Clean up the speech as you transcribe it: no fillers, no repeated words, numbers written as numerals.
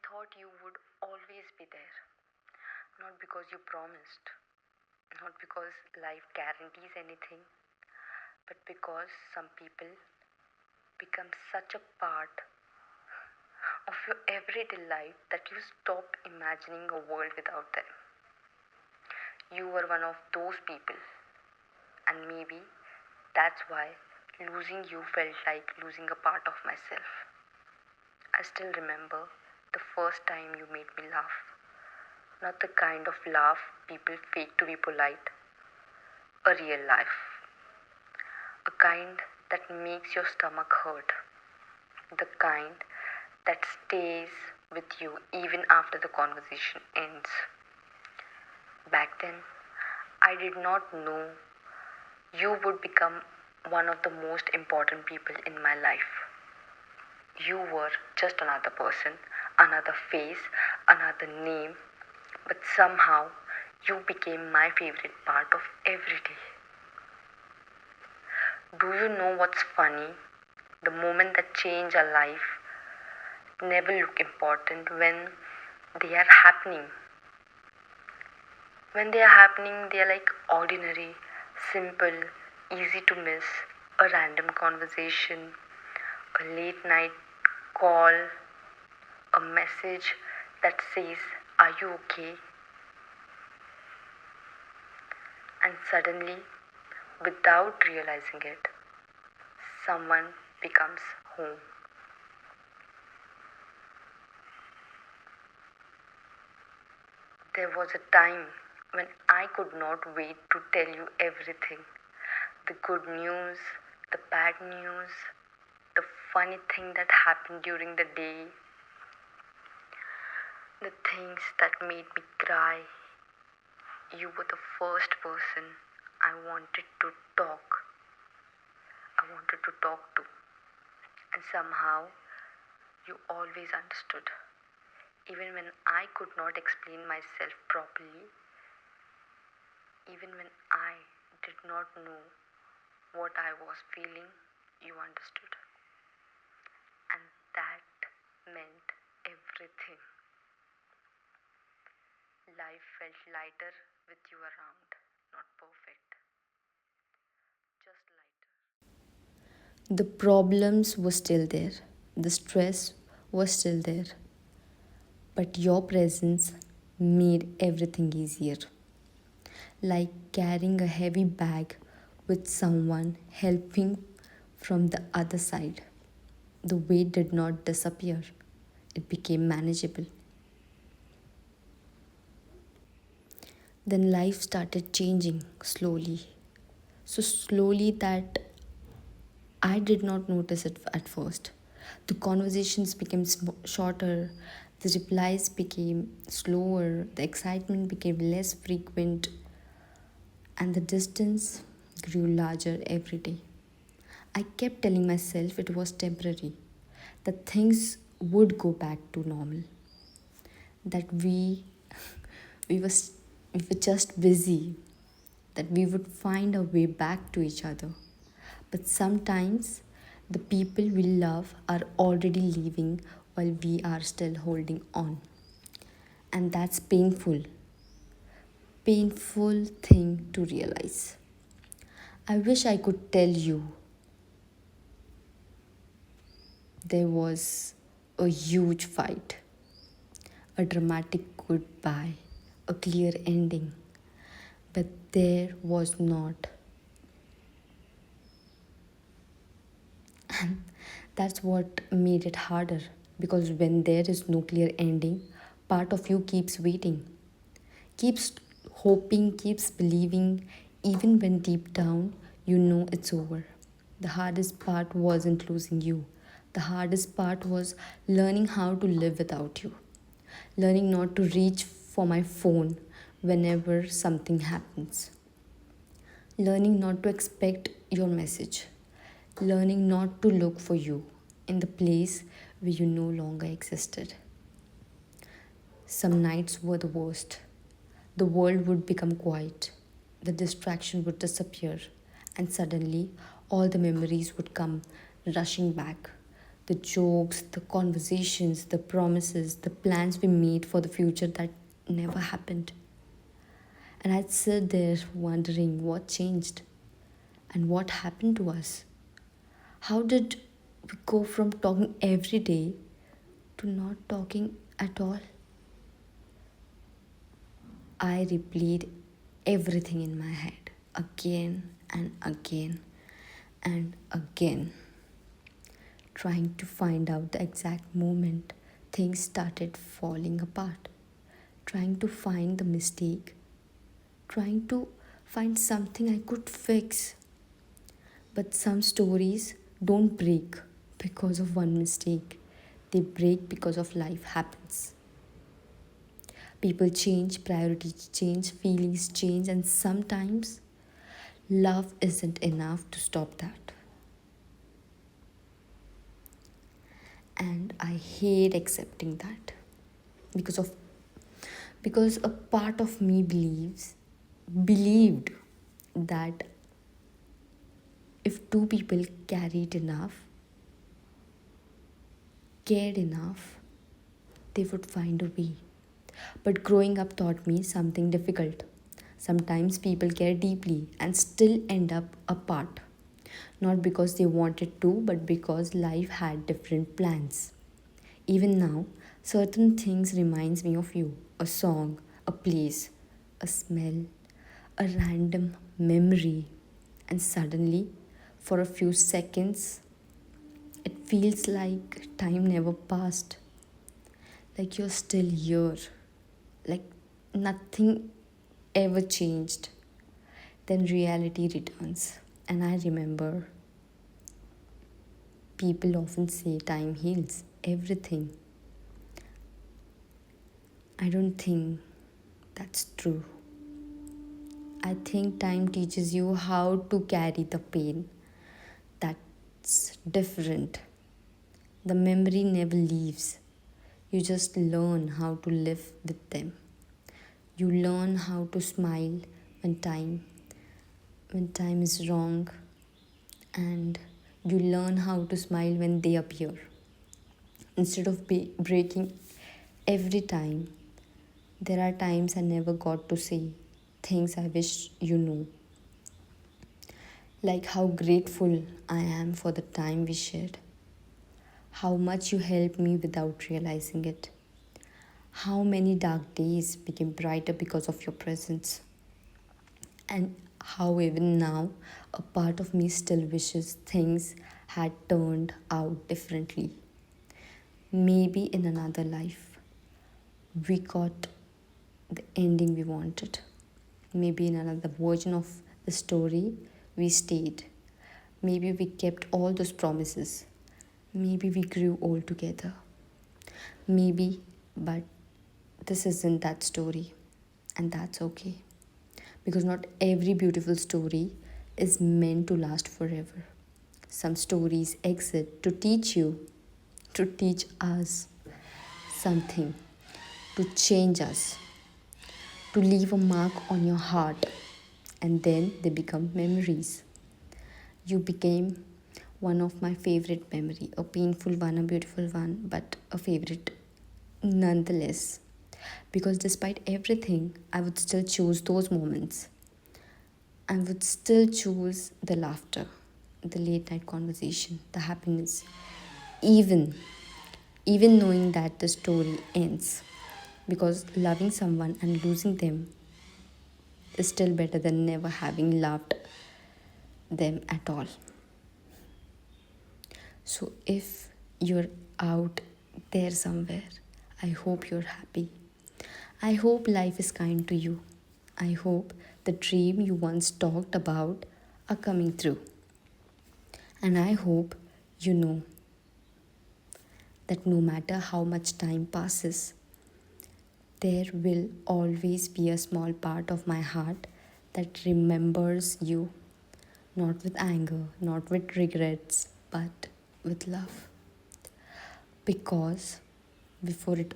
thought you would always be there. Not because you promised, not because life guarantees anything, but because some people become such a part of your everyday life that you stop imagining a world without them. You were one of those people, and maybe that's why losing you felt like losing a part of myself. I still remember the first time you made me laugh. Not the kind of laugh people fake to be polite, a real laugh. A kind that makes your stomach hurt. The kind that stays with you even after the conversation ends. Back then, I did not know you would become one of the most important people in my life. You were just another person, another face, another name, but somehow you became my favorite part of every day. Do you know what's funny? The moment that change our life never look important when they are happening. When they are happening, they are like ordinary, simple, easy to miss, a random conversation, a late night call, a message that says, "Are you okay?" And suddenly, without realizing it, someone becomes home. There was a time when I could not wait to tell you everything, the good news, the bad news, the funny thing that happened during the day, the things that made me cry. You were the first person I wanted to talk. I wanted to talk to. And somehow you always understood. Even when I could not explain myself properly, even when I did not know what I was feeling, you understood. And that meant everything. Life felt lighter with you around. Not perfect, just lighter. The problems were still there, the stress was still there, but your presence made everything easier. Like carrying a heavy bag with someone helping from the other side. The weight did not disappear, it became manageable. Then life started changing slowly. So slowly that I did not notice it at first. The conversations became shorter, the replies became slower, the excitement became less frequent, and the distance grew larger every day. I kept telling myself it was temporary, that things would go back to normal, that we were we were just busy, that we would find a way back to each other. But sometimes the people we love are already leaving while we are still holding on. And that's painful thing to realize. I wish I could tell you there was a huge fight, a dramatic goodbye, a clear ending. But there was not. That's what made it harder because when there is no clear ending, part of you keeps waiting, keeps hoping, keeps believing, even when deep down you know it's over. The hardest part wasn't losing you, the hardest part was learning how to live without you, learning not to reach for my phone whenever something happens, learning not to expect your message, learning not to look for you in the place where you no longer existed. Some nights were the worst. The world would become quiet, the distraction would disappear, and suddenly all the memories would come rushing back. The jokes, the conversations, the promises, the plans we made for the future that never happened. And I'd sit there wondering what changed and what happened to us. How did we go from talking every day to not talking at all? I replayed everything in my head again and again and again, trying to find out the exact moment things started falling apart, trying to find the mistake, trying to find something I could fix. But some stories don't break because of one mistake, they break because of life happens. People change, priorities change, feelings change, and sometimes love isn't enough to stop that. And I hate accepting that because of because a part of me believed that if two people carried enough, cared enough, they would find a way. But growing up taught me something difficult. Sometimes people care deeply and still end up apart. Not because they wanted to, but because life had different plans. Even now, certain things reminds me of you. A song, a place, a smell, a random memory. And suddenly, for a few seconds, it feels like time never passed. Like you're still here. Like nothing ever changed. Then reality returns. And I remember people often say time heals everything. I don't think that's true. I think time teaches you how to carry the pain. That's different. The memory never leaves. You just learn how to live with them. You learn how to smile when time is wrong, and you learn how to smile when they appear. Instead of breaking every time, there are times I never got to say things I wish you know. Like how grateful I am for the time we shared, how much you helped me without realizing it, how many dark days became brighter because of your presence, and how even now a part of me still wishes things had turned out differently. Maybe in another life, we got the ending we wanted. Maybe in another version of the story, we stayed. Maybe we kept all those promises. Maybe we grew old together. Maybe, but this isn't that story, and that's okay. Because not every beautiful story is meant to last forever. Some stories exist to teach you, to teach us something, to change us, to leave a mark on your heart, and then they become memories. You became one of my favorite memory, a painful one, a beautiful one, but a favorite nonetheless. Because despite everything, I would still choose those moments. I would still choose the laughter, the late night conversation, the happiness, even even knowing that the story ends. Because loving someone and losing them is still better than never having loved them at all. So if you're out there somewhere, I hope you're happy. I hope life is kind to you. I hope the dream you once talked about are coming through. And I hope you know that no matter how much time passes, there will always be a small part of my heart that remembers you, not with anger, not with regrets, but with love. Because before it